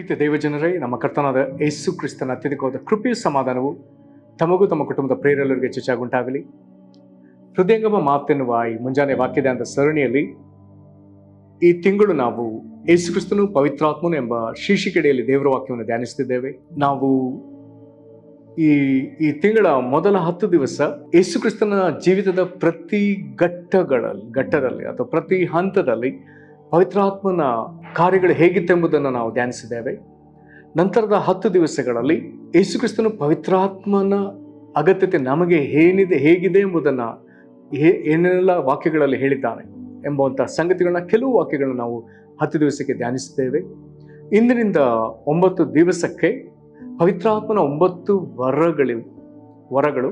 ಪ್ರೀತಿ ದೇವಜನರೇ, ನಮ್ಮ ಕರ್ತನಾದ ಯೇಸು ಕ್ರಿಸ್ತನ ಅತ್ಯಧಿಕವಾದ ಕೃಪೆಯು ಸಮಾಧಾನವು ತಮಗೂ ತಮ್ಮ ಕುಟುಂಬದ ಪ್ರೇರೆಲ್ಲರಿಗೆ ಹೆಚ್ಚಾಗುಂಟಾಗಲಿ. ಹೃದಯಂಗಮ ಮಾತೆನ್ನುವ ಈ ಮುಂಜಾನೆ ವಾಕ್ಯದ ಅಂತ ಸರಣಿಯಲ್ಲಿ ಈ ತಿಂಗಳು ನಾವು ಯೇಸು ಕ್ರಿಸ್ತನು ಪವಿತ್ರಾತ್ಮನು ಎಂಬ ಶೀರ್ಷಿಕೆಡೆಯಲ್ಲಿ ದೇವರ ವಾಕ್ಯವನ್ನು ಧ್ಯಾನಿಸುತ್ತಿದ್ದೇವೆ. ನಾವು ಈ ತಿಂಗಳ ಮೊದಲ 10 ದಿವಸ ಯೇಸು ಕ್ರಿಸ್ತನ ಜೀವಿತದ ಪ್ರತಿ ಘಟ್ಟದಲ್ಲಿ ಅಥವಾ ಪ್ರತಿ ಹಂತದಲ್ಲಿ ಪವಿತ್ರಾತ್ಮನ ಕಾರ್ಯಗಳು ಹೇಗಿತ್ತೆಂಬುದನ್ನು ನಾವು ಧ್ಯಾನಿಸಿದ್ದೇವೆ. ನಂತರದ 10 ದಿವಸಗಳಲ್ಲಿ ಯೇಸು ಕ್ರಿಸ್ತನು ಪವಿತ್ರಾತ್ಮನ ಅಗತ್ಯತೆ ನಮಗೆ ಹೇಗಿದೆ ಎಂಬುದನ್ನು ಏನೆಲ್ಲ ವಾಕ್ಯಗಳಲ್ಲಿ ಹೇಳಿದ್ದಾನೆ ಎಂಬುವಂಥ ಸಂಗತಿಗಳನ್ನ, ಕೆಲವು ವಾಕ್ಯಗಳನ್ನ ನಾವು 10 ದಿವಸಕ್ಕೆ ಧ್ಯಾನಿಸಿದ್ದೇವೆ. ಇಂದಿನಿಂದ 9 ದಿವಸಕ್ಕೆ ಪವಿತ್ರಾತ್ಮನ 9 ವರಗಳು,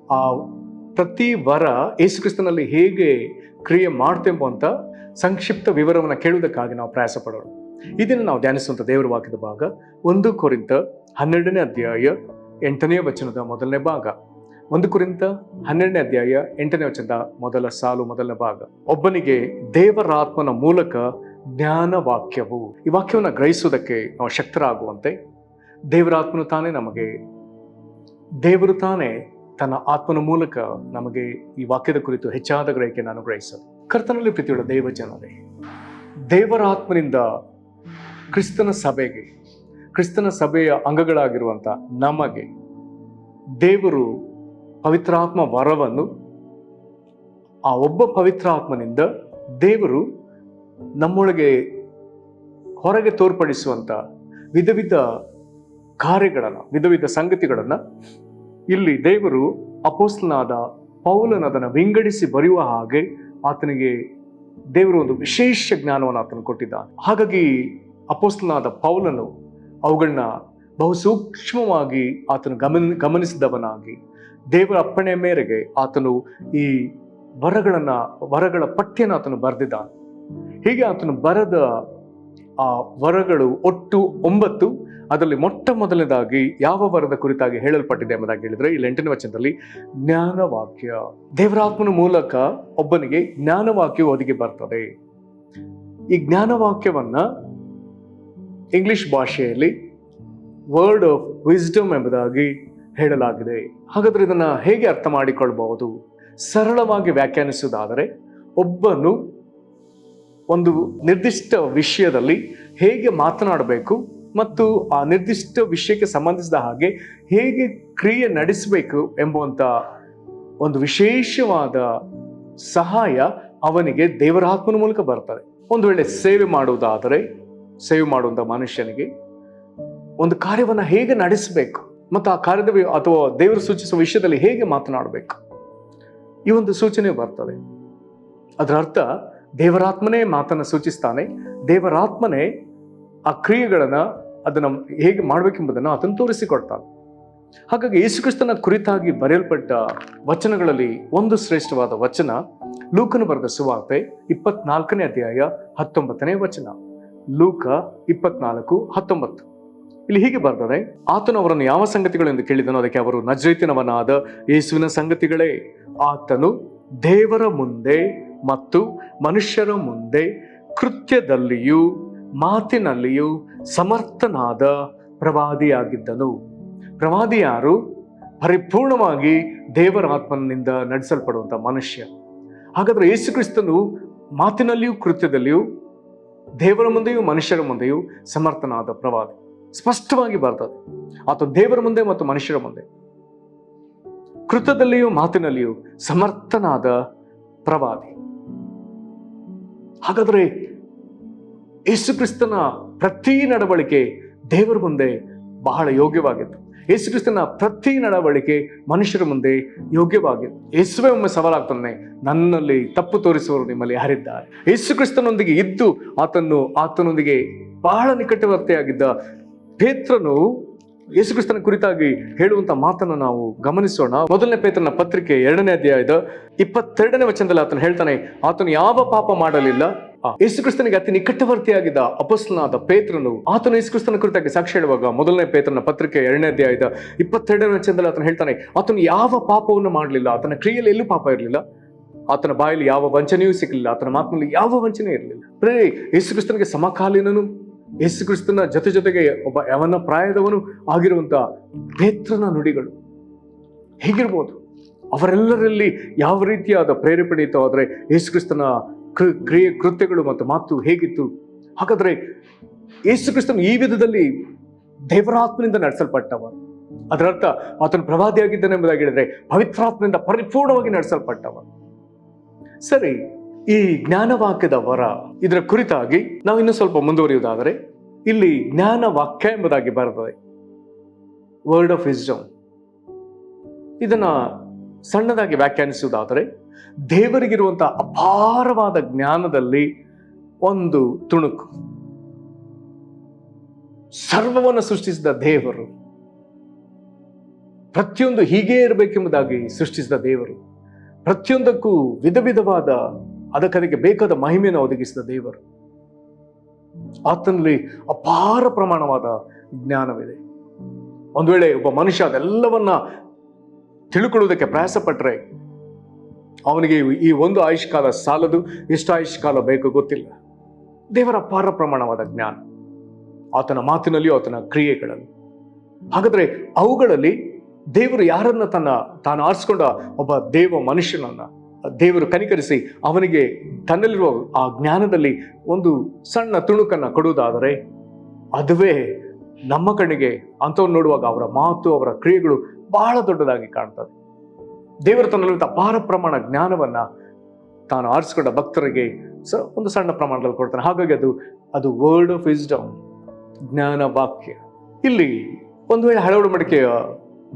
ಆ ಪ್ರತಿ ವರ ಯೇಸು ಕ್ರಿಸ್ತನಲ್ಲಿ ಹೇಗೆ ಕ್ರಿಯೆ ಮಾಡ್ತೆಂಬುವಂಥ ಸಂಕ್ಷಿಪ್ತ ವಿವರವನ್ನು ಕೇಳುವುದಕ್ಕಾಗಿ ನಾವು ಪ್ರಯಾಸ ಪಡೋಣ. ಇದನ್ನು ನಾವು ಧ್ಯಾನಿಸುವಂಥ ದೇವರ ವಾಕ್ಯದ ಭಾಗ 1 ಕೊರಿಂಥ 12ನೇ ಅಧ್ಯಾಯ 8ನೇ ವಚನದ ಮೊದಲನೇ ಭಾಗ. 1 ಕೊರಿಂಥ 12ನೇ ಅಧ್ಯಾಯ 8ನೇ ವಚನದ ಮೊದಲ ಸಾಲು, ಮೊದಲನೇ ಭಾಗ. ಒಬ್ಬನಿಗೆ ದೇವರಾತ್ಮನ ಮೂಲಕ ಜ್ಞಾನ ವಾಕ್ಯವು. ಈ ವಾಕ್ಯವನ್ನು ಗ್ರಹಿಸುವುದಕ್ಕೆ ನಾವು ಶಕ್ತರಾಗುವಂತೆ ದೇವರಾತ್ಮನು ತಾನೇ ದೇವರು ತಾನೇ ತನ್ನ ಆತ್ಮನ ಮೂಲಕ ನಮಗೆ ಈ ವಾಕ್ಯದ ಕುರಿತು ಹೆಚ್ಚಾದ ಗ್ರಹಿಕೆಯನ್ನು ಅನುಗ್ರಹಿಸೋದು. ಕರ್ತನಲ್ಲಿ ಪ್ರೀತಿಯುಳ್ಳ ದೇವ ಜನರೇ, ದೇವರಾತ್ಮನಿಂದ ಕ್ರಿಸ್ತನ ಸಭೆಯ ಅಂಗಗಳಾಗಿರುವಂಥ ನಮಗೆ ದೇವರು ಪವಿತ್ರಾತ್ಮ ವರವನ್ನು, ಆ ಒಬ್ಬ ಪವಿತ್ರಾತ್ಮನಿಂದ ದೇವರು ನಮ್ಮೊಳಗೆ ಹೊರಗೆ ತೋರ್ಪಡಿಸುವಂಥ ವಿಧ ಕಾರ್ಯಗಳನ್ನು, ವಿಧ ಸಂಗತಿಗಳನ್ನು ಇಲ್ಲಿ ದೇವರು ಅಪೊಸ್ತಲನಾದ ಪೌಲನು ಅದನ್ನು ವಿಂಗಡಿಸಿ ಬರೆಯುವ ಹಾಗೆ ಆತನಿಗೆ ದೇವರು ಒಂದು ವಿಶೇಷ ಜ್ಞಾನವನ್ನು ಆತನು ಕೊಟ್ಟಿದ್ದಾನೆ. ಹಾಗಾಗಿ ಅಪೊಸ್ತಲನಾದ ಪೌಲನು ಅವುಗಳನ್ನ ಬಹು ಸೂಕ್ಷ್ಮವಾಗಿ ಆತನು ಗಮನಿಸಿದವನಾಗಿ ದೇವರ ಅಪ್ಪಣೆಯ ಮೇರೆಗೆ ಆತನು ಈ ವರಗಳ ಪಟ್ಟಿಯನ್ನು ಆತನು ಬರೆದಿದ್ದಾನೆ. ಹೀಗೆ ಆತನು ಬರೆದ ಆ ವರಗಳು ಒಟ್ಟು 9. ಅದರಲ್ಲಿ ಮೊಟ್ಟ ಮೊದಲನೇದಾಗಿ ಯಾವ ವರದ ಕುರಿತಾಗಿ ಹೇಳಲ್ಪಟ್ಟಿದೆ ಎಂಬುದಾಗಿ ಹೇಳಿದ್ರೆ, ಇಲ್ಲಿ 8ನೇ ವಚನದಲ್ಲಿ ಜ್ಞಾನವಾಕ್ಯ. ದೇವರಾತ್ಮನ ಮೂಲಕ ಒಬ್ಬನಿಗೆ ಜ್ಞಾನವಾಕ್ಯವು ಒದಗಿ ಬರ್ತದೆ. ಈ ಜ್ಞಾನವಾಕ್ಯವನ್ನ ಇಂಗ್ಲಿಷ್ ಭಾಷೆಯಲ್ಲಿ ವರ್ಡ್ ಆಫ್ ವಿಸ್ಡಮ್ ಎಂಬುದಾಗಿ ಹೇಳಲಾಗಿದೆ. ಹಾಗಾದ್ರೆ ಇದನ್ನ ಹೇಗೆ ಅರ್ಥ ಮಾಡಿಕೊಳ್ಬಹುದು? ಸರಳವಾಗಿ ವ್ಯಾಖ್ಯಾನಿಸುವುದಾದರೆ, ಒಬ್ಬನು ಒಂದು ನಿರ್ದಿಷ್ಟ ವಿಷಯದಲ್ಲಿ ಹೇಗೆ ಮಾತನಾಡಬೇಕು ಮತ್ತು ಆ ನಿರ್ದಿಷ್ಟ ವಿಷಯಕ್ಕೆ ಸಂಬಂಧಿಸಿದ ಹಾಗೆ ಹೇಗೆ ಕ್ರಿಯೆ ನಡೆಸಬೇಕು ಎಂಬುವಂಥ ಒಂದು ವಿಶೇಷವಾದ ಸಹಾಯ ಅವನಿಗೆ ದೇವರಾತ್ಮನ ಮೂಲಕ ಬರ್ತದೆ. ಒಂದು ವೇಳೆ ಸೇವೆ ಮಾಡುವಂಥ ಮನುಷ್ಯನಿಗೆ ಒಂದು ಕಾರ್ಯವನ್ನು ಹೇಗೆ ನಡೆಸಬೇಕು ಮತ್ತು ಆ ಕಾರ್ಯದ ಅಥವಾ ದೇವರು ಸೂಚಿಸುವ ವಿಷಯದಲ್ಲಿ ಹೇಗೆ ಮಾತನಾಡಬೇಕು, ಈ ಒಂದು ಸೂಚನೆ ಬರ್ತದೆ. ಅದರ ಅರ್ಥ, ದೇವರಾತ್ಮನೇ ಮಾತನ್ನು ಸೂಚಿಸ್ತಾನೆ. ದೇವರಾತ್ಮನೇ ಆ ಕ್ರಿಯೆಗಳನ್ನು ಅದನ್ನು ಹೇಗೆ ಮಾಡಬೇಕೆಂಬುದನ್ನು ಆತನು ತೋರಿಸಿಕೊಡ್ತಾನೆ. ಹಾಗಾಗಿ ಯೇಸುಕ್ರಿಸ್ತನ ಕುರಿತಾಗಿ ಬರೆಯಲ್ಪಟ್ಟ ವಚನಗಳಲ್ಲಿ ಒಂದು ಶ್ರೇಷ್ಠವಾದ ವಚನ ಲೂಕನು ಬರೆದ ಸುವಾರ್ತೆ 24ನೇ ಅಧ್ಯಾಯ 19ನೇ ವಚನ. ಲೂಕ 24:19. ಇಲ್ಲಿ ಹೀಗೆ ಬರ್ತದೆ, ಆತನು ಅವರನ್ನು ಯಾವ ಸಂಗತಿಗಳೆಂದು ಕೇಳಿದನೋ ಅದಕ್ಕೆ ಅವರು, ನಜರೇತಿನವನಾದ ಯೇಸುವಿನ ಸಂಗತಿಗಳೇ. ಆತನು ದೇವರ ಮುಂದೆ ಮತ್ತು ಮನುಷ್ಯರ ಮುಂದೆ ಕೃತ್ಯದಲ್ಲಿಯೂ ಮಾತಿನಲ್ಲಿಯೂ ಸಮರ್ಥನಾದ ಪ್ರವಾದಿಯಾಗಿದ್ದನು. ಪ್ರವಾದಿ ಯಾರು? ಪರಿಪೂರ್ಣವಾಗಿ ದೇವರಾತ್ಮನಿಂದ ನಡೆಸಲ್ಪಡುವಂಥ ಮನುಷ್ಯ. ಹಾಗಾದ್ರೆ ಯೇಸು ಕ್ರಿಸ್ತನು ಮಾತಿನಲ್ಲಿಯೂ ಕೃತ್ಯದಲ್ಲಿಯೂ ದೇವರ ಮುಂದೆಯೂ ಮನುಷ್ಯರ ಮುಂದೆಯೂ ಸಮರ್ಥನಾದ ಪ್ರವಾದಿ. ಸ್ಪಷ್ಟವಾಗಿ ಬರ್ತದೆ, ಆತ ದೇವರ ಮುಂದೆ ಮತ್ತು ಮನುಷ್ಯರ ಮುಂದೆ ಕೃತ್ಯದಲ್ಲಿಯೂ ಮಾತಿನಲ್ಲಿಯೂ ಸಮರ್ಥನಾದ ಪ್ರವಾದಿ. ಹಾಗಾದ್ರೆ ಯೇಸು ಕ್ರಿಸ್ತನ ಪ್ರತಿ ನಡವಳಿಕೆ ದೇವರ ಮುಂದೆ ಬಹಳ ಯೋಗ್ಯವಾಗಿತ್ತು. ಯೇಸು ಕ್ರಿಸ್ತನ ಪ್ರತಿ ನಡವಳಿಕೆ ಮನುಷ್ಯರ ಮುಂದೆ ಯೋಗ್ಯವಾಗಿತ್ತು. ಯೇಸುವೇ ಒಮ್ಮೆ ಸವಾಲಾಗ್ತಾನೆ, ನನ್ನಲ್ಲಿ ತಪ್ಪು ತೋರಿಸುವವರು ನಿಮ್ಮಲ್ಲಿ ಯಾರಿದ್ದಾರೆ? ಯೇಸು ಕ್ರಿಸ್ತನೊಂದಿಗೆ ಇದ್ದು ಆತನೊಂದಿಗೆ ಬಹಳ ನಿಕಟವರ್ತಿಯಾಗಿದ್ದ ಪೇತ್ರನು ಯೇಸು ಕ್ರಿಸ್ತನ ಕುರಿತಾಗಿ ಹೇಳುವಂತ ಮಾತನ್ನು ನಾವು ಗಮನಿಸೋಣ. 1ನೇ ಪೇತ್ರನ ಪತ್ರಿಕೆ 2ನೇ ಅಧ್ಯಾಯದ 22ನೇ ವಚನದಲ್ಲಿ ಆತನು ಹೇಳ್ತಾನೆ, ಆತನು ಯಾವ ಪಾಪ ಮಾಡಲಿಲ್ಲ. ಯೇಸು ಕ್ರಿಸ್ತನಿಗೆ ಅತಿ ನಿಕಟವರ್ತಿಯಾಗಿದ್ದ ಅಪೊಸ್ತಲನಾದ ಪೇತ್ರನು ಆತನು ಯೇಸು ಕ್ರಿಸ್ತನ ಕುರಿತಾಗಿ ಸಾಕ್ಷಿ ಹೇಳುವಾಗ 1ನೇ ಪೇತ್ರನ ಪತ್ರಿಕೆ 2ನೇ ಅಧ್ಯಾಯದ 22ನೇ ವಚನದಲ್ಲಿ ಆತನು ಹೇಳ್ತಾನೆ, ಆತನು ಯಾವ ಪಾಪವನ್ನು ಮಾಡಲಿಲ್ಲ, ಆತನ ಕ್ರಿಯೆಯಲ್ಲಿ ಎಲ್ಲೂ ಪಾಪ ಇರಲಿಲ್ಲ, ಆತನ ಬಾಯಲ್ಲಿ ಯಾವ ವಂಚನೆಯೂ ಸಿಗಲಿಲ್ಲ, ಆತನ ಮಾತಿನಲ್ಲಿ ಯಾವ ವಂಚನೆ ಇರಲಿಲ್ಲ. ಯೇಸು ಕ್ರಿಸ್ತನಿಗೆ ಸಮಕಾಲೀನನು ಯೇಸು ಕ್ರಿಸ್ತನ ಜೊತೆಗೆ ಒಬ್ಬ ಯವನ ಪ್ರಾಯದವನು ಆಗಿರುವಂತ ಪೇತ್ರನ ನುಡಿಗಳು ಹೇಗಿರ್ಬೋದು? ಅವರೆಲ್ಲರಲ್ಲಿ ಯಾವ ರೀತಿಯಾದ ಪ್ರೇರೇಪಣೆ ಇತ್ತು ಆದರೆ ಯೇಸು ಕ್ರಿಸ್ತನ ಕ್ರಿಯೆ ಕೃತ್ಯಗಳು ಮತ್ತು ಮಾತು ಹೇಗಿತ್ತು? ಹಾಗಾದ್ರೆ ಯೇಸು ಕ್ರಿಸ್ತನು ಈ ವಿಧದಲ್ಲಿ ದೇವರಾತ್ಮನಿಂದ ನಡೆಸಲ್ಪಟ್ಟವ. ಅದರರ್ಥ ಆತನು ಪ್ರವಾದಿಯಾಗಿದ್ದಾನೆ ಎಂಬುದಾಗಿ ಹೇಳಿದ್ರೆ ಪವಿತ್ರಾತ್ಮನಿಂದ ಪರಿಪೂರ್ಣವಾಗಿ ನಡೆಸಲ್ಪಟ್ಟವ. ಸರಿ, ಈ ಜ್ಞಾನವಾಕ್ಯದ ವರ ಇದರ ಕುರಿತಾಗಿ ನಾವು ಇನ್ನೂ ಸ್ವಲ್ಪ ಮುಂದುವರಿಯುವುದಾದರೆ ಇಲ್ಲಿ ಜ್ಞಾನ ವಾಕ್ಯ ಎಂಬುದಾಗಿ ಬರ್ತದೆ, ವರ್ಡ್ ಆಫ್ ವಿಸ್ಡಮ್. ಇದನ್ನ ಸಣ್ಣದಾಗಿ ವ್ಯಾಖ್ಯಾನಿಸುವುದಾದರೆ ದೇವರಿಗಿರುವಂತಹ ಅಪಾರವಾದ ಜ್ಞಾನದಲ್ಲಿ ಒಂದು ತುಣುಕು. ಸರ್ವವನ್ನು ಸೃಷ್ಟಿಸಿದ ದೇವರು, ಪ್ರತಿಯೊಂದು ಹೀಗೇ ಇರಬೇಕೆಂಬುದಾಗಿ ಸೃಷ್ಟಿಸಿದ ದೇವರು, ಪ್ರತಿಯೊಂದಕ್ಕೂ ವಿಧ ವಿಧವಾದ ಅದಕ್ಕೆ ಬೇಕಾದ ಮಹಿಮೆಯನ್ನು ಒದಗಿಸಿದ ದೇವರು, ಆತನಲ್ಲಿ ಅಪಾರ ಪ್ರಮಾಣವಾದ ಜ್ಞಾನವಿದೆ. ಒಂದು ವೇಳೆ ಒಬ್ಬ ಮನುಷ್ಯ ಅದೆಲ್ಲವನ್ನ ತಿಳ್ಕೊಳ್ಳುವುದಕ್ಕೆ ಪ್ರಯಾಸ ಪಟ್ಟರೆ ಅವನಿಗೆ ಈ ಒಂದು ಆಯುಷ್ಕಾಲ ಸಾಲದು, ಎಷ್ಟು ಆಯುಷ್ಕಾಲ ಬೇಕು ಗೊತ್ತಿಲ್ಲ. ದೇವರ ಅಪಾರ ಪ್ರಮಾಣವಾದ ಜ್ಞಾನ ಆತನ ಮಾತಿನಲ್ಲಿಯೂ ಆತನ ಕ್ರಿಯೆಗಳಲ್ಲಿ. ಹಾಗಾದ್ರೆ ಅವುಗಳಲ್ಲಿ ದೇವರು ಯಾರನ್ನ ತಾನು ಆರಿಸಿಕೊಂಡ ಒಬ್ಬ ದೇವ ಮನುಷ್ಯನನ್ನ ದೇವರು ಕನಿಕರಿಸಿ ಅವನಿಗೆ ತನ್ನಲ್ಲಿರುವ ಆ ಜ್ಞಾನದಲ್ಲಿ ಒಂದು ಸಣ್ಣ ತುಣುಕನ್ನ ಕೊಡುವುದಾದರೆ ಅದುವೇ ನಮ್ಮ ಕಣ್ಣಿಗೆ ಅಂಥವ್ರು ನೋಡುವಾಗ ಅವರ ಮಾತು ಅವರ ಕ್ರಿಯೆಗಳು ಬಹಳ ದೊಡ್ಡದಾಗಿ ಕಾಣ್ತದೆ. ದೇವರು ತನ್ನಲ್ಲಿರುವ ಅಪಾರ ಪ್ರಮಾಣ ಜ್ಞಾನವನ್ನ ತಾನು ಆರಿಸಿಕೊಂಡ ಭಕ್ತರಿಗೆ ಒಂದು ಸಣ್ಣ ಪ್ರಮಾಣದಲ್ಲಿ ಕೊಡ್ತಾನೆ. ಹಾಗಾಗಿ ಅದು ವರ್ಡ್ ಆಫ್ ವಿಸ್ಡಮ್, ಜ್ಞಾನ ವಾಕ್ಯ. ಇಲ್ಲಿ ಒಂದು ವೇಳೆ ಹಳೆ ಒಡಂಬಡಿಕೆಯ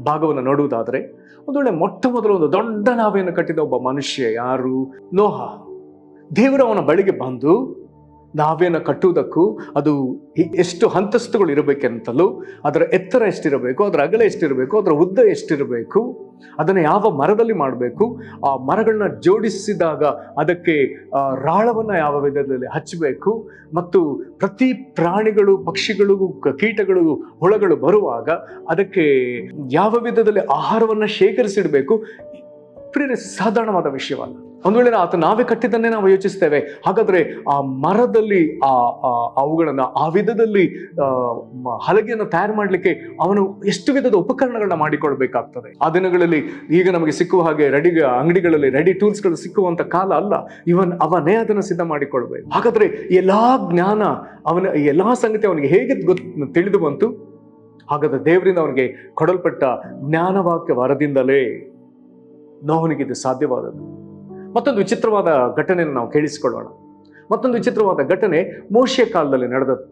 ಭಾಗವನ್ನು ನೋಡುವುದಾದರೆ ಒಂದು ವೇಳೆ ಮೊಟ್ಟ ಮೊದಲು ಒಂದು ದೊಡ್ಡ ನಾವೆಯನ್ನು ಕಟ್ಟಿದ ಒಬ್ಬ ಮನುಷ್ಯ ಯಾರು? ನೋಹ. ದೇವರು ಅವನ ಬಳಿಗೆ ಬಂದು ನಾವೆಯನ್ನು ಕಟ್ಟುವುದಕ್ಕೂ ಅದು ಎಷ್ಟು ಹಂತಸ್ತುಗಳು ಇರಬೇಕೆಂತಲೂ, ಅದರ ಎತ್ತರ ಎಷ್ಟಿರಬೇಕು, ಅದರ ಅಗಲ ಎಷ್ಟಿರಬೇಕು, ಅದರ ಉದ್ದ ಎಷ್ಟಿರಬೇಕು, ಅದನ್ನು ಯಾವ ಮರದಲ್ಲಿ ಮಾಡಬೇಕು, ಆ ಮರಗಳನ್ನ ಜೋಡಿಸಿದಾಗ ಅದಕ್ಕೆ ರಾಳವನ್ನು ಯಾವ ವಿಧದಲ್ಲಿ ಹಚ್ಚಬೇಕು, ಮತ್ತು ಪ್ರತಿ ಪ್ರಾಣಿಗಳು, ಪಕ್ಷಿಗಳು, ಕೀಟಗಳು, ಹುಳಗಳು ಬರುವಾಗ ಅದಕ್ಕೆ ಯಾವ ವಿಧದಲ್ಲಿ ಆಹಾರವನ್ನು ಶೇಖರಿಸಿಡಬೇಕು. ಸಾಧಾರಣವಾದ ವಿಷಯವಲ್ಲ. ಒಂದು ವೇಳೆ ನಾವೇ ಕಟ್ಟಿದ್ದನ್ನೇ ನಾವು ಯೋಚಿಸ್ತೇವೆ. ಹಾಗಾದ್ರೆ ಆ ಮರದಲ್ಲಿ ಅವುಗಳನ್ನ ಆ ವಿಧದಲ್ಲಿ ಹಲಗೆಯನ್ನು ತಯಾರು ಮಾಡಲಿಕ್ಕೆ ಅವನು ಎಷ್ಟು ವಿಧದ ಉಪಕರಣಗಳನ್ನ ಮಾಡಿಕೊಳ್ಬೇಕಾಗ್ತದೆ. ಆ ದಿನಗಳಲ್ಲಿ ಈಗ ನಮಗೆ ಸಿಕ್ಕುವ ಹಾಗೆ ಅಂಗಡಿಗಳಲ್ಲಿ ರೆಡಿ ಟೂಲ್ಸ್ಗಳು ಸಿಕ್ಕುವಂತ ಕಾಲ ಅಲ್ಲ. ಅವನೇ ಅದನ್ನು ಸಿದ್ಧ ಮಾಡಿಕೊಳ್ಬೇಕು. ಹಾಗಾದ್ರೆ ಎಲ್ಲಾ ಜ್ಞಾನ ಎಲ್ಲಾ ಸಂಗತಿ ಅವನಿಗೆ ಹೇಗೆ ತಿಳಿದು ಬಂತು? ಹಾಗಾದ್ರೆ ದೇವರಿಂದ ಅವನಿಗೆ ಕೊಡಲ್ಪಟ್ಟ ಜ್ಞಾನವಾಕ್ಯ ವರದಿಂದಲೇ ನೋಹನಿಗೆ ಇದು ಸಾಧ್ಯವಾದದ್ದು. ಮತ್ತೊಂದು ವಿಚಿತ್ರವಾದ ಘಟನೆಯನ್ನು ನಾವು ಕೇಳಿಸಿಕೊಳ್ಳೋಣ. ಮತ್ತೊಂದು ವಿಚಿತ್ರವಾದ ಘಟನೆ ಮೋಶೆಯ ಕಾಲದಲ್ಲಿ ನಡೆದದ್ದು.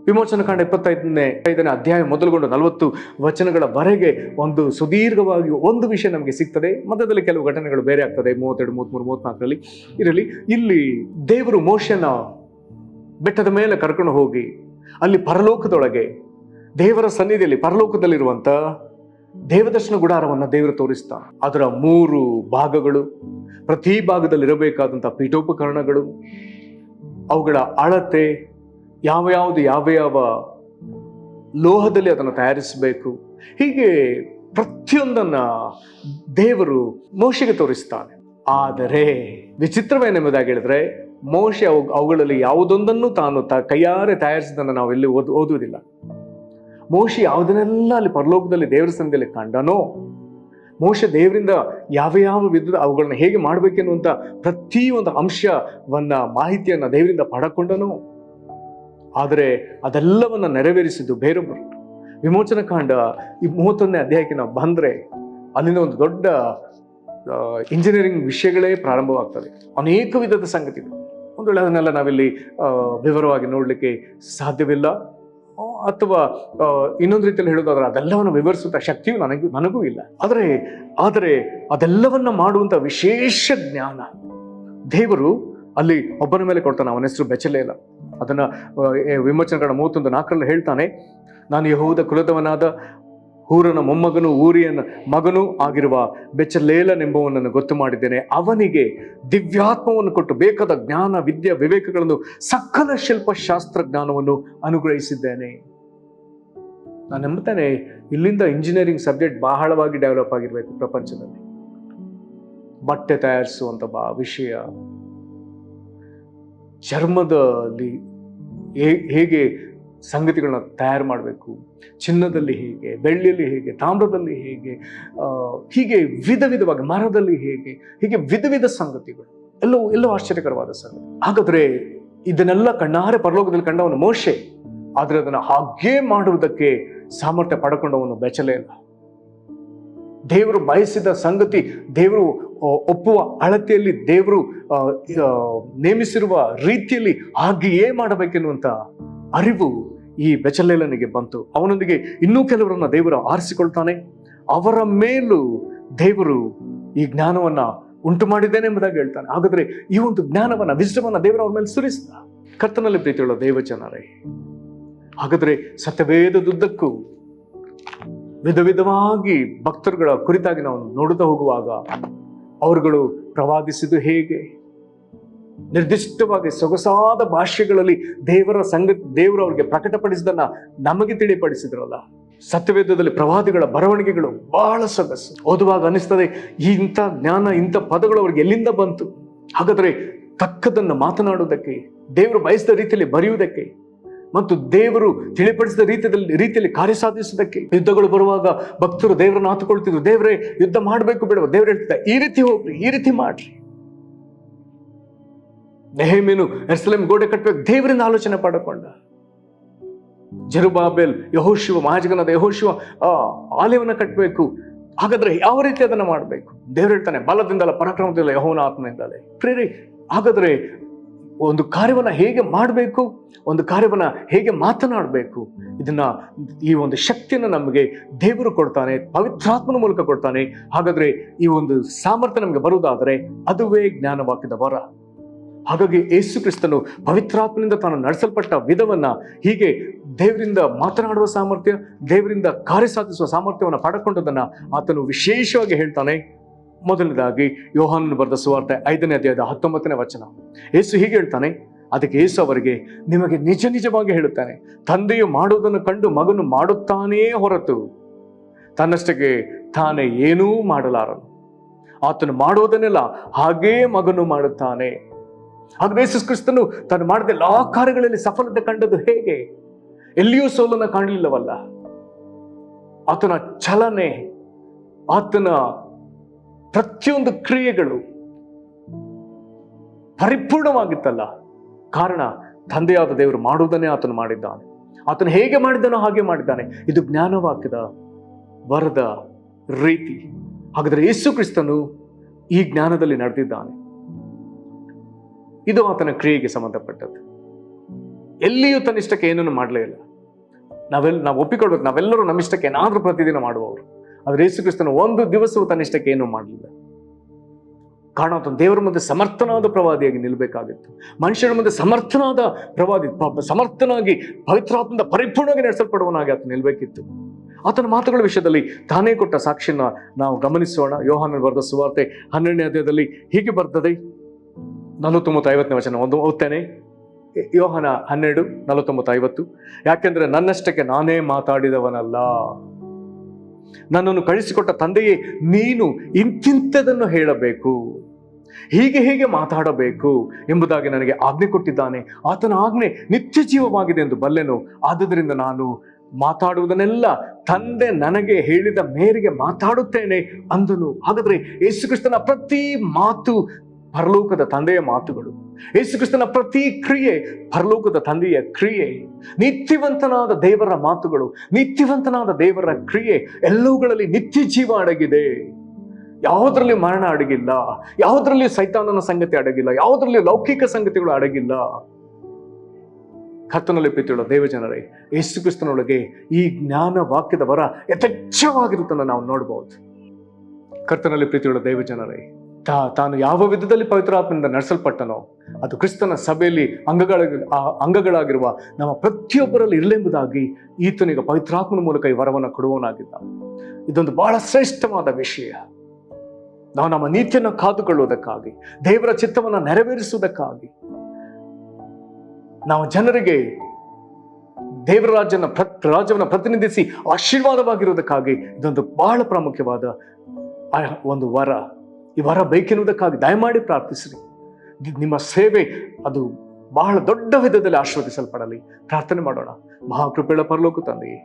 ವಿಮೋಚನಕಾಂಡ 25ನೇ ಅಧ್ಯಾಯ ಮೊದಲುಗೊಂಡು 40 ವಚನಗಳವರೆಗೆ ಒಂದು ಸುದೀರ್ಘವಾಗಿ ಒಂದು ವಿಷಯ ನಮಗೆ ಸಿಗ್ತದೆ. ಮಧ್ಯದಲ್ಲಿ ಕೆಲವು ಘಟನೆಗಳು ಬೇರೆ ಆಗ್ತದೆ, 32, 33, 34ರಲ್ಲಿ ಇರಲಿ. ಇಲ್ಲಿ ದೇವರು ಮೋಶೆನ ಬೆಟ್ಟದ ಮೇಲೆ ಕರ್ಕೊಂಡು ಹೋಗಿ ಅಲ್ಲಿ ಪರಲೋಕದೊಳಗೆ ದೇವರ ಸನ್ನಿಧಿಯಲ್ಲಿ ಪರಲೋಕದಲ್ಲಿರುವಂತ ದೇವದರ್ಶನ ಗುಡಾರವನ್ನು ದೇವರು ತೋರಿಸ್ತಾನೆ. ಅದರ 3 ಭಾಗಗಳು, ಪ್ರತಿ ಭಾಗದಲ್ಲಿ ಇರಬೇಕಾದಂತಹ ಪೀಠೋಪಕರಣಗಳು, ಅವುಗಳ ಅಳತೆ, ಯಾವ ಲೋಹದಲ್ಲಿ ಅದನ್ನು ತಯಾರಿಸಬೇಕು, ಹೀಗೆ ಪ್ರತಿಯೊಂದನ್ನ ದೇವರು ಮೋಶೆಗೆ ತೋರಿಸ್ತಾನೆ. ಆದರೆ ವಿಚಿತ್ರವೇನೆಂಬುದಾಗಿ ಹೇಳಿದ್ರೆ ಮೋಶೆ ಅವುಗಳಲ್ಲಿ ಯಾವುದೊಂದನ್ನು ತಾನು ಕೈಯಾರೆ ತಯಾರಿಸಿದನ್ನು ನಾವು ಎಲ್ಲಿ ಓದುವುದಿಲ್ಲ. ಮೋಶೆ ಯಾವುದನ್ನೆಲ್ಲ ಅಲ್ಲಿ ಪರಲೋಕದಲ್ಲಿ ದೇವರ ಸನ್ನಿಧಿಯಲ್ಲಿ ಕಂಡನೋ, ಮೋಶೆ ದೇವರಿಂದ ಯಾವ ವಿಧದ ಅವುಗಳನ್ನ ಹೇಗೆ ಮಾಡಬೇಕೆನ್ನುವಂತ ಪ್ರತಿಯೊಂದು ಮಾಹಿತಿಯನ್ನ ದೇವರಿಂದ ಪಡಕೊಂಡನೋ. ಆದರೆ ಅದೆಲ್ಲವನ್ನ ನೆರವೇರಿಸಿದ್ದು ಬೇರೊಬ್ಬರು. ವಿಮೋಚನಕಾಂಡ 31ನೇ ಅಧ್ಯಾಯಕ್ಕೆ ನಾವು ಬಂದ್ರೆ ಅಲ್ಲಿಂದ ಒಂದು ದೊಡ್ಡ ಇಂಜಿನಿಯರಿಂಗ್ ವಿಷಯಗಳೇ ಪ್ರಾರಂಭವಾಗ್ತದೆ. ಅನೇಕ ವಿಧದ ಸಂಗತಿಗಳು. ಒಂದು ವೇಳೆ ಅದನ್ನೆಲ್ಲ ನಾವಿಲ್ಲಿ ವಿವರವಾಗಿ ನೋಡ್ಲಿಕ್ಕೆ ಸಾಧ್ಯವಿಲ್ಲ, ಅಥವಾ ಇನ್ನೊಂದು ರೀತಿಯಲ್ಲಿ ಹೇಳೋದಾದ್ರೆ ಅದೆಲ್ಲವನ್ನು ವಿವರಿಸುವಂತ ಶಕ್ತಿಯು ನನಗೂ ಇಲ್ಲ. ಆದರೆ ಅದೆಲ್ಲವನ್ನ ಮಾಡುವಂತ ವಿಶೇಷ ಜ್ಞಾನ ದೇವರು ಅಲ್ಲಿ ಒಬ್ಬನ ಮೇಲೆ ಕೊಡ್ತಾನೆ. ಅವನ ಹೆಸರು ಬೆಚಲೇಲ. ಅದನ್ನ ವಿಮೋಚನಕಾಂಡ 31:4 ಹೇಳ್ತಾನೆ, ನಾನು ಯೆಹೂದ ಕುಲದವನಾದ ಹೂರನ ಮೊಮ್ಮಗನು ಊರಿಯನ ಮಗನೂ ಆಗಿರುವ ಬೆಚಲೇಲನೆಂಬುವನನ್ನು ಗೊತ್ತು ಮಾಡಿದ್ದೇನೆ. ಅವನಿಗೆ ದಿವ್ಯಾತ್ಮವನ್ನು ಕೊಟ್ಟು ಬೇಕಾದ ಜ್ಞಾನ, ವಿದ್ಯೆ, ವಿವೇಕಗಳನ್ನು, ಸಕಲ ಶಿಲ್ಪಶಾಸ್ತ್ರ ಜ್ಞಾನವನ್ನು ಅನುಗ್ರಹಿಸಿದ್ದೇನೆ. ನಾನು ನಂಬುತ್ತೇನೆ ಇಲ್ಲಿಂದ ಇಂಜಿನಿಯರಿಂಗ್ ಸಬ್ಜೆಕ್ಟ್ ಬಹಳವಾಗಿ ಡೆವಲಪ್ ಆಗಿರ್ಬೇಕು ಪ್ರಪಂಚದಲ್ಲಿ. ಬಟ್ಟೆ ತಯಾರಿಸುವಂತ ವಿಷಯ, ಚರ್ಮದಲ್ಲಿ ಹೇಗೆ ಸಂಗತಿಗಳನ್ನ ತಯಾರು ಮಾಡಬೇಕು, ಚಿನ್ನದಲ್ಲಿ ಹೇಗೆ, ಬೆಳ್ಳಿಯಲ್ಲಿ ಹೇಗೆ, ತಾಮ್ರದಲ್ಲಿ ಹೇಗೆ, ಹೀಗೆ ವಿಧ ವಿಧವಾಗಿ ಮರದಲ್ಲಿ ಹೇಗೆ, ಹೀಗೆ ವಿಧ ವಿಧ ಸಂಗತಿಗಳು, ಎಲ್ಲವೂ ಆಶ್ಚರ್ಯಕರವಾದ ಸಂಗತಿ. ಹಾಗಾದ್ರೆ ಇದನ್ನೆಲ್ಲ ಕಣ್ಣಾರೆ ಪರಲೋಕದಲ್ಲಿ ಕಂಡವನು ಮೋಶೆ, ಆದ್ರೆ ಅದನ್ನು ಹಾಗೇ ಮಾಡುವುದಕ್ಕೆ ಸಾಮರ್ಥ್ಯ ಪಡ್ಕೊಂಡವನು ಬೆಚಲೇಲ. ದೇವರು ಬಯಸಿದ ಸಂಗತಿ, ದೇವರು ಒಪ್ಪುವ ಅಳತೆಯಲ್ಲಿ, ದೇವರು ನೇಮಿಸಿರುವ ರೀತಿಯಲ್ಲಿ ಹಾಗೆಯೇ ಮಾಡಬೇಕೆನ್ನುವಂತ ಅರಿವು ಈ ಬೆಚಲೇಲನಿಗೆ ಬಂತು. ಅವನೊಂದಿಗೆ ಇನ್ನೂ ಕೆಲವರನ್ನ ದೇವರು ಆರಿಸಿಕೊಳ್ತಾನೆ. ಅವರ ಮೇಲೂ ದೇವರು ಈ ಜ್ಞಾನವನ್ನ ಉಂಟು ಮಾಡಿದ್ದೇನೆ ಎಂಬುದಾಗಿ ಹೇಳ್ತಾನೆ. ಹಾಗಾದ್ರೆ ಈ ಒಂದು ಜ್ಞಾನವನ್ನ, ವಿಸ್ಡಮನ್ನ ದೇವರು ಅವ್ರ ಮೇಲೆ ಸುರಿಸಿದ. ಕರ್ತನಲ್ಲಿ ಪ್ರೀತಿಯುಳ್ಳ ದೇವಜನರೇ, ಹಾಗಾದ್ರೆ ಸತ್ಯವೇದದುದ್ದಕ್ಕೂ ವಿಧ ವಿಧವಾಗಿ ಭಕ್ತರುಗಳ ಕುರಿತಾಗಿ ನಾವು ನೋಡುತ್ತಾ ಹೋಗುವಾಗ ಅವರುಗಳು ಪ್ರವಾದಿಸಿದ್ದು ಹೇಗೆ, ನಿರ್ದಿಷ್ಟವಾಗಿ ಸೊಗಸಾದ ಭಾಷೆಗಳಲ್ಲಿ ದೇವರು ಅವರಿಗೆ ಪ್ರಕಟಪಡಿಸಿದನ್ನ ನಮಗೆ ತಿಳಿಪಡಿಸಿದ್ರಲ್ಲ. ಸತ್ಯವೇದದಲ್ಲಿ ಪ್ರವಾದಿಗಳ ಬರವಣಿಗೆಗಳು ಬಹಳ ಸೊಗಸು. ಓದುವಾಗ ಅನಿಸ್ತದೆ, ಇಂಥ ಜ್ಞಾನ, ಇಂಥ ಪದಗಳು ಅವ್ರಿಗೆ ಎಲ್ಲಿಂದ ಬಂತು? ಹಾಗಾದ್ರೆ ತಕ್ಕದನ್ನು ಮಾತನಾಡುವುದಕ್ಕೆ, ದೇವರು ಬಯಸಿದ ರೀತಿಯಲ್ಲಿ ಬರೆಯುವುದಕ್ಕೆ ಮತ್ತು ದೇವರು ತಿಳಿಪಡಿಸಿದ ರೀತಿಯಲ್ಲಿ ಕಾರ್ಯ ಸಾಧಿಸುವುದಕ್ಕೆ. ಯುದ್ಧಗಳು ಬರುವಾಗ ಭಕ್ತರು ದೇವರನ್ನು ಆತುಕೊಳ್ತಿದ್ರು, ದೇವರೇ ಯುದ್ಧ ಮಾಡಬೇಕು ಬಿಡುವ. ದೇವರು ಹೇಳ್ತಿದ್ದ, ಈ ರೀತಿ ಹೋಗ್ರಿ, ಈ ರೀತಿ ಮಾಡ್ರಿ. ನೆಹೆಮೀಯನು ಯೆರೂಸಲೇಮ್ ಗೋಡೆ ಕಟ್ಟಬೇಕು, ದೇವರಿಂದ ಆಲೋಚನೆ ಪಡೆದುಕೊಂಡ. ಜೆರುಬ್ಬಾಬೆಲ್, ಯೆಹೋಶುವ, ಮಹಾಯಾಜಕನಾದ ಯೆಹೋಶುವ ಆಲಯವನ್ನ ಕಟ್ಟಬೇಕು. ಹಾಗಾದ್ರೆ ಯಾವ ರೀತಿ ಅದನ್ನ ಮಾಡಬೇಕು? ದೇವರು ಹೇಳ್ತಾನೆ, ಬಲದಿಂದಲ್ಲ ಪರಾಕ್ರಮದಿಂದ, ಯೆಹೋವನ ಆತ್ಮದಿಂದಲೇ. ಪ್ರೇರಿ, ಹಾಗಾದ್ರೆ ಒಂದು ಕಾರ್ಯವನ್ನ ಹೇಗೆ ಮಾಡಬೇಕು, ಒಂದು ಕಾರ್ಯವನ್ನ ಹೇಗೆ ಮಾತನಾಡಬೇಕು, ಈ ಒಂದು ಶಕ್ತಿಯನ್ನು ನಮಗೆ ದೇವರು ಕೊಡ್ತಾನೆ, ಪವಿತ್ರಾತ್ಮನ ಮೂಲಕ ಕೊಡ್ತಾನೆ. ಹಾಗಾದ್ರೆ ಈ ಒಂದು ಸಾಮರ್ಥ್ಯ ನಮಗೆ ಬರುವುದಾದರೆ ಅದುವೇ ಜ್ಞಾನವಾಕ್ಯದ ವರ. ಹಾಗಾಗಿ ಯೇಸು ಕ್ರಿಸ್ತನು ಪವಿತ್ರಾತ್ಮನಿಂದ ತಾನು ನಡೆಸಲ್ಪಟ್ಟ ವಿಧವನ್ನ, ಹೀಗೆ ದೇವರಿಂದ ಮಾತನಾಡುವ ಸಾಮರ್ಥ್ಯ, ದೇವರಿಂದ ಕಾರ್ಯ ಸಾಧಿಸುವ ಸಾಮರ್ಥ್ಯವನ್ನು ಪಡ್ಕೊಂಡದನ್ನ ಆತನು ವಿಶೇಷವಾಗಿ ಹೇಳ್ತಾನೆ. ಮೊದಲನೇದಾಗಿ ಯೋಹಾನನು ಬರೆದ ಸುವಾರ್ತೆ 5ನೇ ಅಧ್ಯಾಯದ 19ನೇ ವಚನ. ಯೇಸು ಹೀಗೆ ಹೇಳ್ತಾನೆ. ಅದಕ್ಕೆ ಯೇಸು ಅವರಿಗೆ, ನಿಮಗೆ ನಿಜ ನಿಜವಾಗಿ ಹೇಳುತ್ತಾನೆ, ತಂದೆಯು ಮಾಡುವುದನ್ನು ಕಂಡು ಮಗನು ಮಾಡುತ್ತಾನೇ ಹೊರತು ತನ್ನಷ್ಟಕ್ಕೆ ತಾನೇ ಏನೂ ಮಾಡಲಾರನು. ಆತನು ಮಾಡುವುದನ್ನೆಲ್ಲ ಹಾಗೇ ಮಗನು ಮಾಡುತ್ತಾನೆ. ಹಾಗೆ ಯೇಸು ಕ್ರಿಸ್ತನು ತಾನು ಮಾಡಿದ ಎಲ್ಲಾ ಕಾರ್ಯಗಳಲ್ಲಿ ಸಫಲತೆ ಕಂಡದ್ದು ಹೇಗೆ? ಎಲ್ಲಿಯೂ ಸೋಲನ್ನು ಕಾಣಲಿಲ್ಲವಲ್ಲ. ಆತನ ಚಲನೆ, ಆತನ ಪ್ರತಿಯೊಂದು ಕ್ರಿಯೆಗಳು ಪರಿಪೂರ್ಣವಾಗಿತ್ತಲ್ಲ. ಕಾರಣ, ತಂದೆಯಾದ ದೇವರು ಮಾಡುವುದನ್ನೇ ಆತನು ಮಾಡಿದ್ದಾನೆ. ಆತನು ಹೇಗೆ ಮಾಡಿದ್ದಾನೋ ಹಾಗೆ ಮಾಡಿದ್ದಾನೆ. ಇದು ಜ್ಞಾನವಾಕ್ಯದ ವರದ ರೀತಿ. ಹಾಗಾದರೆ ಯೇಸು ಕ್ರಿಸ್ತನು ಈ ಜ್ಞಾನದಲ್ಲಿ ನಡೆದಿದ್ದಾನೆ. ಇದು ಆತನ ಕ್ರಿಯೆಗೆ ಸಂಬಂಧಪಟ್ಟದ್ದು. ಎಲ್ಲಿಯೂ ತನ್ನಿಷ್ಟಕ್ಕೆ ಏನನ್ನು ಮಾಡಲೇ ಇಲ್ಲ. ನಾವು ಒಪ್ಪಿಕೊಳ್ಬೇಕು, ನಾವೆಲ್ಲರೂ ನಮ್ಮಿಷ್ಟಕ್ಕೆ ಏನಾದ್ರೂ ಪ್ರತಿದಿನ ಮಾಡುವವರು. ಆದ್ರೆ ಯೇಸು ಕ್ರಿಸ್ತನು ಒಂದು ದಿವಸವೂ ತನ್ನಿಷ್ಟಕ್ಕೆ ಏನೂ ಮಾಡಲಿಲ್ಲ. ಕಾರಣ, ಆತನು ದೇವರ ಮುಂದೆ ಸಮರ್ಥನಾದ ಪ್ರವಾದಿಯಾಗಿ ನಿಲ್ಲಬೇಕಾಗಿತ್ತು. ಮನುಷ್ಯರ ಮುಂದೆ ಸಮರ್ಥನಾದ ಪ್ರವಾದಿ, ಸಮರ್ಥನಾಗಿ ಪವಿತ್ರಾತ್ಮದಿಂದ ಪರಿಪೂರ್ಣವಾಗಿ ನಡೆಸಲ್ಪಡುವನಾಗಿ ಆತ ನಿಲ್ಬೇಕಿತ್ತು. ಆತನ ಮಾತುಗಳ ವಿಷಯದಲ್ಲಿ ತಾನೇ ಕೊಟ್ಟ ಸಾಕ್ಷಿಯನ್ನ ನಾವು ಗಮನಿಸೋಣ. ಯೋಹಾನನು ಬರೆದ ಸುವಾರ್ತೆ 12ನೇ ಅಧ್ಯಾಯದಲ್ಲಿ ಹೀಗೆ ಬರ್ತದೆ, 49-50ನೇ ವಚನ ಓದ್ತೇನೆ. ಯೋಹಾನ 12:49-50. ಯಾಕೆಂದ್ರೆ ನನ್ನಷ್ಟಕ್ಕೆ ನಾನೇ ಮಾತಾಡಿದವನಲ್ಲ, ನನ್ನನ್ನು ಕಳಿಸಿಕೊಟ್ಟ ತಂದೆಯೇ ನೀನು ಇಂತಿಂಥದನ್ನು ಹೇಳಬೇಕು, ಹೀಗೆ ಮಾತಾಡಬೇಕು ಎಂಬುದಾಗಿ ನನಗೆ ಆಜ್ಞೆ ಕೊಟ್ಟಿದ್ದಾನೆ. ಆತನ ಆಜ್ಞೆ ನಿತ್ಯ ಜೀವವಾಗಿದೆ ಎಂದು ಬಲ್ಲೆನು. ಆದುದರಿಂದ ನಾನು ಮಾತಾಡುವುದನ್ನೆಲ್ಲ ತಂದೆ ನನಗೆ ಹೇಳಿದ ಮೇರೆಗೆ ಮಾತಾಡುತ್ತೇನೆ ಅಂದನು. ಹಾಗಾದ್ರೆ ಯೇಸು ಕ್ರಿಸ್ತನ ಪ್ರತಿ ಮಾತು ಪರಲೋಕದ ತಂದೆಯ ಮಾತುಗಳು. ಯೇಸು ಕ್ರಿಸ್ತನ ಪ್ರತಿ ಕ್ರಿಯೆ ಪರಲೋಕದ ತಂದೆಯ ಕ್ರಿಯೆ. ನಿತ್ಯವಂತನಾದ ದೇವರ ಮಾತುಗಳು, ನಿತ್ಯವಂತನಾದ ದೇವರ ಕ್ರಿಯೆ, ಎಲ್ಲವುಗಳಲ್ಲಿ ನಿತ್ಯ ಜೀವ ಅಡಗಿದೆ. ಯಾವುದರಲ್ಲಿ ಮರಣ ಅಡಗಿಲ್ಲ, ಯಾವುದರಲ್ಲಿ ಸೈತಾನನ ಸಂಗತಿ ಅಡಗಿಲ್ಲ, ಯಾವುದರಲ್ಲಿ ಲೌಕಿಕ ಸಂಗತಿಗಳು ಅಡಗಿಲ್ಲ. ಕರ್ತನಲ್ಲಿ ಪ್ರೀತಿಯುಳ್ಳ ದೇವಜನರೇ, ಯೇಸು ಕ್ರಿಸ್ತನೊಳಗೆ ಈ ಜ್ಞಾನ ವಾಕ್ಯದ ವರ ಯಥೇಚ್ಛವಾಗಿರುತ್ತನ್ನು ನಾವು ನೋಡಬಹುದು. ಕರ್ತನಲ್ಲಿ ಪ್ರೀತಿಯುಳ್ಳ ದೇವಜನರೇ, ತಾನು ಯಾವ ವಿಧದಲ್ಲಿ ಪವಿತ್ರಾತ್ಮನಿಂದ ನಡೆಸಲ್ಪಟ್ಟನೋ ಅದು ಕ್ರಿಸ್ತನ ಸಭೆಯಲ್ಲಿ ಅಂಗಗಳಾಗಿರುವ ನಮ್ಮ ಪ್ರತಿಯೊಬ್ಬರಲ್ಲಿ ಇರಲೆಂಬುದಾಗಿ ಈತನಿಗೆ ಪವಿತ್ರಾತ್ಮನ ಮೂಲಕ ಈ ವರವನ್ನು ಕೊಡುವವನಾಗಿದ್ದ. ಇದೊಂದು ಬಹಳ ಶ್ರೇಷ್ಠವಾದ ವಿಷಯ. ನಾವು ನಮ್ಮ ನೀತಿಯನ್ನು ಕಾದುಕೊಳ್ಳುವುದಕ್ಕಾಗಿ, ದೇವರ ಚಿತ್ತವನ್ನು ನೆರವೇರಿಸುವುದಕ್ಕಾಗಿ, ನಾವು ಜನರಿಗೆ ದೇವರ ರಾಜ್ಯವನ್ನು ಪ್ರತಿನಿಧಿಸಿ ಆಶೀರ್ವಾದವಾಗಿರುವುದಕ್ಕಾಗಿ ಇದೊಂದು ಬಹಳ ಪ್ರಾಮುಖ್ಯವಾದ ಒಂದು ವರ. ಈ ವರ ಬೇಕೆನ್ನುವುದಕ್ಕಾಗಿ ದಯಮಾಡಿ ಪ್ರಾರ್ಥಿಸಿರಿ. ನಿಮ್ಮ ಸೇವೆ ಅದು ಬಹಳ ದೊಡ್ಡ ವಿಧದಲ್ಲಿ ಆಶೀರ್ವದಿಸಲ್ಪಡಲಿ. ಪ್ರಾರ್ಥನೆ ಮಾಡೋಣ. ಮಹಾಕೃಪೆಗಳ ಪರಲೋಕ ತಂದೆಯೇ,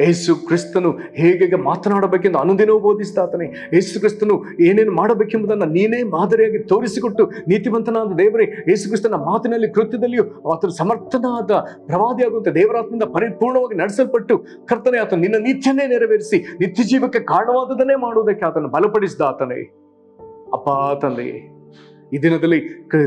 ಯೇಸು ಕ್ರಿಸ್ತನು ಹೇಗೆ ಮಾತನಾಡಬೇಕೆಂದು ಅನುದಿನವೂ ಬೋಧಿಸಿದಾತನೇ. ಯೇಸು ಕ್ರಿಸ್ತನು ಏನೇನು ಮಾಡಬೇಕೆಂಬುದನ್ನು ನೀನೇ ಮಾದರಿಯಾಗಿ ತೋರಿಸಿಕೊಟ್ಟು ನೀತಿವಂತನಾದ ದೇವರೇ, ಯೇಸು ಕ್ರಿಸ್ತನ ಮಾತಿನಲ್ಲಿ ಕೃತ್ಯದಲ್ಲಿಯೂ ಆತನು ಸಮರ್ಥನಾದ ಪ್ರವಾದಿಯಾಗುವಂತೆ ದೇವರಾತ್ಮದಿಂದ ಪರಿಪೂರ್ಣವಾಗಿ ನಡೆಸಲ್ಪಟ್ಟು ಕರ್ತನೆ ಆತನು ನಿನ್ನ ನೀತಿಯನ್ನೇ ನೆರವೇರಿಸಿ ನಿತ್ಯ ಜೀವಕ್ಕೆ ಕಾರಣವಾದದನ್ನೇ ಮಾಡುವುದಕ್ಕೆ ಆತನು ಬಲಪಡಿಸಿದ ಆತನೇ. ಅಪ್ಪ ತಂದೆಯೇ, ಈ ದಿನದಲ್ಲಿ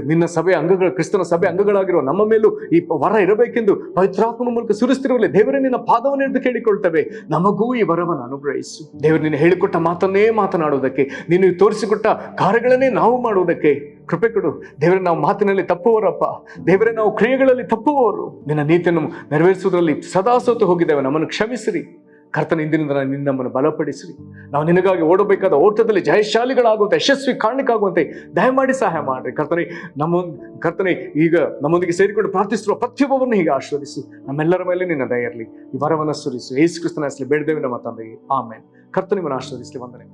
ನಿನ್ನ ಸಭೆ ಅಂಗಗಳ ಕ್ರಿಸ್ತನ ಸಭೆ ಅಂಗಗಳಾಗಿರುವ ನಮ್ಮ ಮೇಲೂ ಈ ವರ ಇರಬೇಕೆಂದು ಪವಿತ್ರಾತ್ಮನ ಮೂಲಕ ಸುರಿಸ್ತಿರುವಲ್ಲಿ ದೇವರೇ ನಿನ್ನ ಪಾದವನ್ನು ಹಿಡಿದು ಕೇಳಿಕೊಳ್ತೇವೆ. ನಮಗೂ ಈ ವರವನ್ನು ಅನುಗ್ರಹಿಸು ದೇವರು. ನೀನು ಹೇಳಿಕೊಟ್ಟ ಮಾತನ್ನೇ ಮಾತನಾಡುವುದಕ್ಕೆ, ನೀನು ತೋರಿಸಿಕೊಟ್ಟ ಕಾರ್ಯಗಳನ್ನೇ ನಾವು ಮಾಡುವುದಕ್ಕೆ ಕೃಪೆ ಕೊಡು ದೇವರೇ. ನಾವು ಮಾತಿನಲ್ಲಿ ತಪ್ಪುವರಪ್ಪ ದೇವರೇ, ನಾವು ಕ್ರಿಯೆಗಳಲ್ಲಿ ತಪ್ಪುವವರು. ನಿನ್ನ ನೀತಿಯನ್ನು ನೆರವೇರಿಸುವುದರಲ್ಲಿ ಸದಾ ಸೋತು ಹೋಗಿದ್ದೇವೆ, ನಮ್ಮನ್ನು ಕ್ಷಮಿಸಿರಿ ಕರ್ತನ. ಇಂದಿನಿಂದ ನಮ್ಮನ್ನು ಬಲಪಡಿಸಿರಿ. ನಾವು ನಿನಗಾಗಿ ಓಡಬೇಕಾದ ಓಟದಲ್ಲಿ ಜಯಶಾಲಿಗಳಾಗುವಂತೆ, ಯಶಸ್ವಿ ಕಾರಣಕ್ಕಾಗುವಂತೆ ದಯಮಾಡಿ ಸಹಾಯ ಮಾಡ್ರಿ ಕರ್ತನೆ. ಕರ್ತನೆ, ಈಗ ನಮ್ಮೊಂದಿಗೆ ಸೇರಿಕೊಂಡು ಪ್ರಾರ್ಥಿಸುವ ಪ್ರತಿಯೊಬ್ಬರನ್ನು ಹೀಗೆ ಆಶೀರ್ವದಿಸು. ನಮ್ಮೆಲ್ಲರ ಮೇಲೆ ನಿನ್ನ ದಯ ಇರಲಿ. ಈ ವರವನ್ನು ಸುರಿಸು. ಯೇಸು ಕ್ರಿಸ್ತನ ಹೆಸರಲ್ಲಿ ಬೇಡಿದ್ದೇವೆ ನಮ್ಮ ತಂದೆಯೇ, ಆಮೆನ್. ಕರ್ತನೆ ನಿಮ್ಮನ್ನು ಆಶೀರ್ವದಿಸಲಿ. ವಂದನೆ.